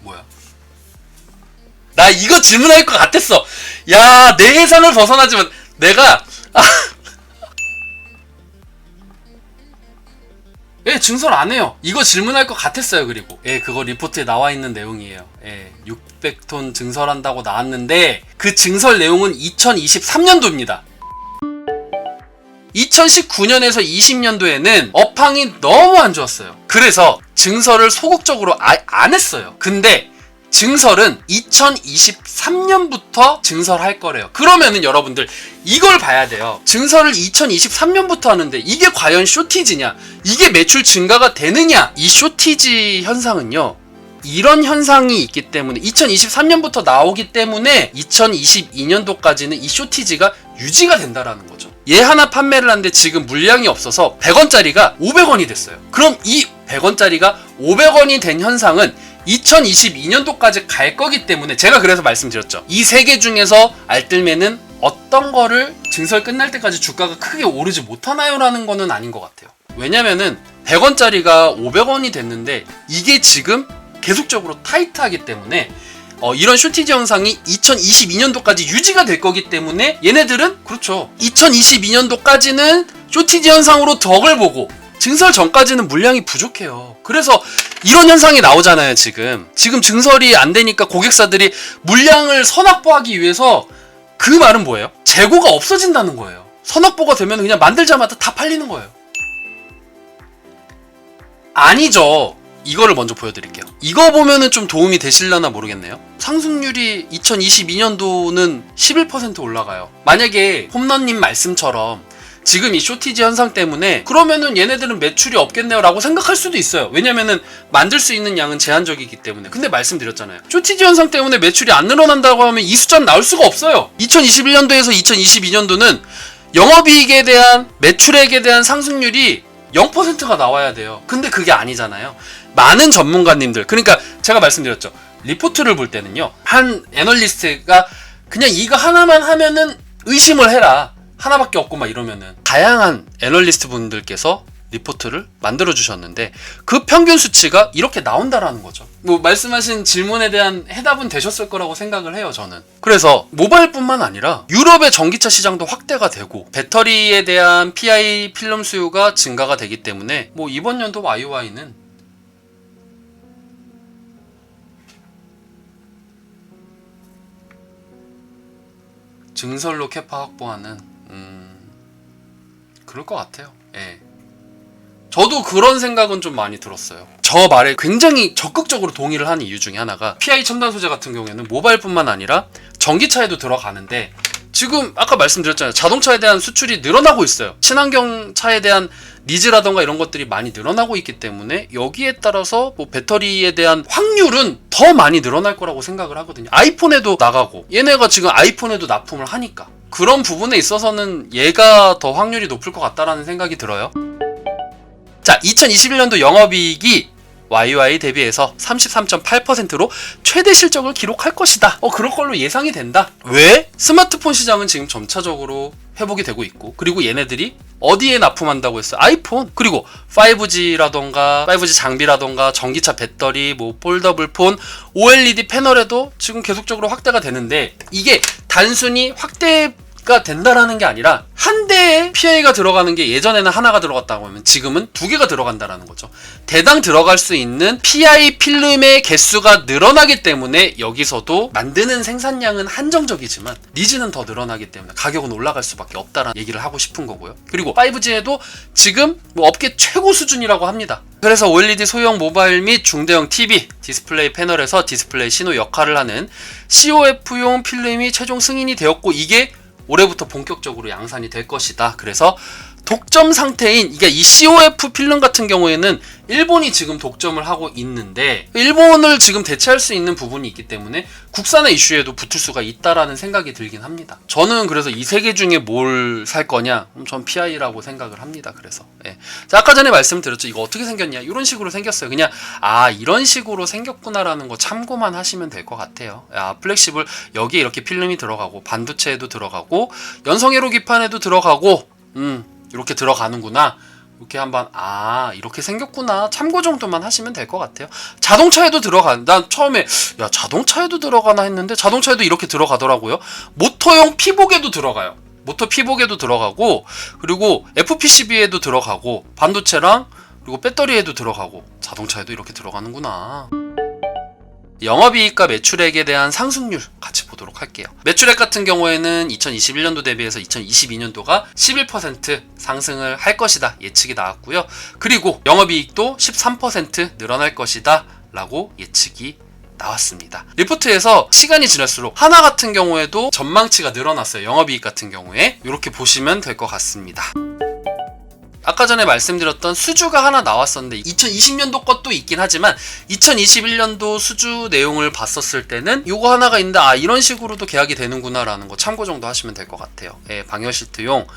뭐야? 나 이거 질문할 것 같았어. 야, 내 예상을 벗어나지만 내가 예, 증설 안 해요. 이거 질문할 것 같았어요. 그리고 예, 그거 리포트에 나와 있는 내용이에요. 예, 600톤 증설한다고 나왔는데 그 증설 내용은 2023년도입니다. 2019년에서 20년도에는 업황이 너무 안 좋았어요. 그래서 증설을 소극적으로 안 했어요. 근데 증설은 2023년부터 증설할 거래요. 그러면은 여러분들 이걸 봐야 돼요. 증설을 2023년부터 하는데 이게 과연 쇼티지냐? 이게 매출 증가가 되느냐? 이 쇼티지 현상은요, 이런 현상이 있기 때문에 2023년부터 나오기 때문에 2022년도까지는 이 쇼티지가 유지가 된다라는 거죠. 얘 하나 판매를 하는데 지금 물량이 없어서 100원짜리가 500원이 됐어요. 그럼 이 100원짜리가 500원이 된 현상은 2022년도까지 갈 거기 때문에 제가 그래서 말씀드렸죠. 이 세 개 중에서 알뜰매는 어떤 거를 증설 끝날 때까지 주가가 크게 오르지 못하나요? 라는 거는 아닌 것 같아요. 왜냐면은 100원짜리가 500원이 됐는데 이게 지금 계속적으로 타이트하기 때문에 이런 쇼티지 현상이 2022년도까지 유지가 될 거기 때문에 얘네들은 그렇죠. 2022년도까지는 쇼티지 현상으로 덕을 보고 증설 전까지는 물량이 부족해요. 그래서 이런 현상이 나오잖아요. 지금 증설이 안 되니까 고객사들이 물량을 선확보하기 위해서, 그 말은 뭐예요? 재고가 없어진다는 거예요. 선확보가 되면 그냥 만들자마자 다 팔리는 거예요. 아니죠. 이거를 먼저 보여드릴게요. 이거 보면은 좀 도움이 되실려나 모르겠네요. 상승률이 2022년도는 11% 올라가요. 만약에 홈런님 말씀처럼 지금 이 쇼티지 현상 때문에 그러면은 얘네들은 매출이 없겠네요 라고 생각할 수도 있어요. 왜냐면은 만들 수 있는 양은 제한적이기 때문에. 근데 말씀드렸잖아요. 쇼티지 현상 때문에 매출이 안 늘어난다고 하면 이 숫자는 나올 수가 없어요. 2021년도에서 2022년도는 영업이익에 대한, 매출액에 대한 상승률이 0%가 나와야 돼요. 근데 그게 아니잖아요. 많은 전문가님들, 그러니까 제가 말씀드렸죠. 리포트를 볼 때는요, 한 애널리스트가 그냥 이거 하나만 하면은 의심을 해라, 하나밖에 없고 막 이러면은, 다양한 애널리스트 분들께서 리포트를 만들어 주셨는데 그 평균 수치가 이렇게 나온다라는 거죠. 뭐 말씀하신 질문에 대한 해답은 되셨을 거라고 생각을 해요, 저는. 그래서 모바일뿐만 아니라 유럽의 전기차 시장도 확대가 되고 배터리에 대한 PI 필름 수요가 증가가 되기 때문에 뭐 이번 연도 YY는 증설로 캐파 확보하는 그럴 것 같아요. 예. 저도 그런 생각은 좀 많이 들었어요. 저 말에 굉장히 적극적으로 동의를 하는 이유 중에 하나가, PI 첨단 소재 같은 경우에는 모바일뿐만 아니라 전기차에도 들어가는데 지금 아까 말씀드렸잖아요. 자동차에 대한 수출이 늘어나고 있어요. 친환경 차에 대한 니즈라던가 이런 것들이 많이 늘어나고 있기 때문에 여기에 따라서 뭐 배터리에 대한 확률은 더 많이 늘어날 거라고 생각을 하거든요. 아이폰에도 나가고 얘네가 지금 아이폰에도 납품을 하니까 그런 부분에 있어서는 얘가 더 확률이 높을 것 같다라는 생각이 들어요. 자, 2021년도 영업이익이 YY 대비해서 33.8%로 최대 실적을 기록할 것이다. 그럴 걸로 예상이 된다. 왜? 스마트폰 시장은 지금 점차적으로 회복이 되고 있고, 그리고 얘네들이 어디에 납품한다고 했어요? 아이폰. 그리고 5G라던가 5G 장비라던가 전기차 배터리, 뭐 폴더블 폰, OLED 패널에도 지금 계속적으로 확대가 되는데, 이게 단순히 확대가 된다라는 게 아니라 한 대에 PI가 들어가는 게 예전에는 하나가 들어갔다고 하면 지금은 두 개가 들어간다라는 거죠. 대당 들어갈 수 있는 PI 필름의 개수가 늘어나기 때문에 여기서도 만드는 생산량은 한정적이지만 니즈는 더 늘어나기 때문에 가격은 올라갈 수밖에 없다라는 얘기를 하고 싶은 거고요. 그리고 5G에도 지금 뭐 업계 최고 수준이라고 합니다. 그래서 OLED 소형 모바일 및 중대형 TV 디스플레이 패널에서 디스플레이 신호 역할을 하는 COF용 필름이 최종 승인이 되었고, 이게 올해부터 본격적으로 양산이 될 것이다. 그래서 독점 상태인, 그러니까 이 COF 필름 같은 경우에는 일본이 지금 독점을 하고 있는데 일본을 지금 대체할 수 있는 부분이 있기 때문에 국산의 이슈에도 붙을 수가 있다라는 생각이 들긴 합니다. 저는 그래서 이 세 개 중에 뭘 살 거냐? 전 PI라고 생각을 합니다. 그래서 예. 자, 아까 전에 말씀드렸죠. 이거 어떻게 생겼냐? 이런 식으로 생겼어요. 그냥 이런 식으로 생겼구나라는 거 참고만 하시면 될 것 같아요. 플렉시블 여기에 이렇게 필름이 들어가고 반도체에도 들어가고 연성회로 기판에도 들어가고 이렇게 들어가는구나. 이렇게 한번 이렇게 생겼구나 참고 정도만 하시면 될 것 같아요. 자동차에도 난 처음에 야 자동차에도 들어가나 했는데 자동차에도 이렇게 들어가더라고요. 모터용 피복에도 들어가요. 모터 피복에도 들어가고, 그리고 FPCB에도 들어가고, 반도체랑 그리고 배터리에도 들어가고, 자동차에도 이렇게 들어가는구나. 영업이익과 매출액에 대한 상승률 같이 보도록 할게요. 매출액 같은 경우에는 2021년도 대비해서 2022년도가 11% 상승을 할 것이다 예측이 나왔고요. 그리고 영업이익도 13% 늘어날 것이다 라고 예측이 나왔습니다. 리포트에서 시간이 지날수록 하나 같은 경우에도 전망치가 늘어났어요. 영업이익 같은 경우에 이렇게 보시면 될 것 같습니다. 아까 전에 말씀드렸던 수주가 하나 나왔었는데 2020년도 것도 있긴 하지만 2021년도 수주 내용을 봤었을 때는 요거 하나가 있는데 이런 식으로도 계약이 되는구나 라는 거 참고 정도 하시면 될 것 같아요. 방열 시트용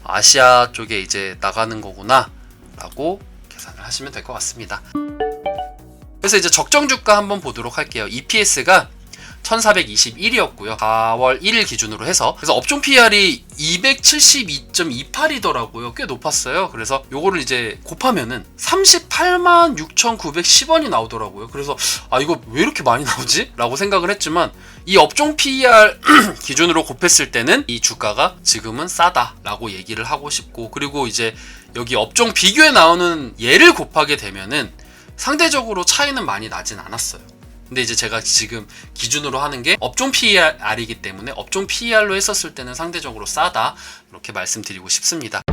아시아 쪽에 이제 나가는 거구나 라고 계산을 하시면 될 것 같습니다. 그래서 이제 적정 주가 한번 보도록 할게요. EPS가 1421이었고요. 4월 1일 기준으로 해서. 그래서 업종 PR이 272.28이더라고요. 꽤 높았어요. 그래서 요거를 이제 곱하면은 386,910원이 나오더라고요. 그래서 이거 왜 이렇게 많이 나오지? 라고 생각을 했지만 이 업종 PER 기준으로 곱했을 때는 이 주가가 지금은 싸다라고 얘기를 하고 싶고, 그리고 이제 여기 업종 비교에 나오는 얘를 곱하게 되면은 상대적으로 차이는 많이 나진 않았어요. 근데 이제 제가 지금 기준으로 하는 게 업종 PER이기 때문에 업종 PER로 했었을 때는 상대적으로 싸다 이렇게 말씀드리고 싶습니다.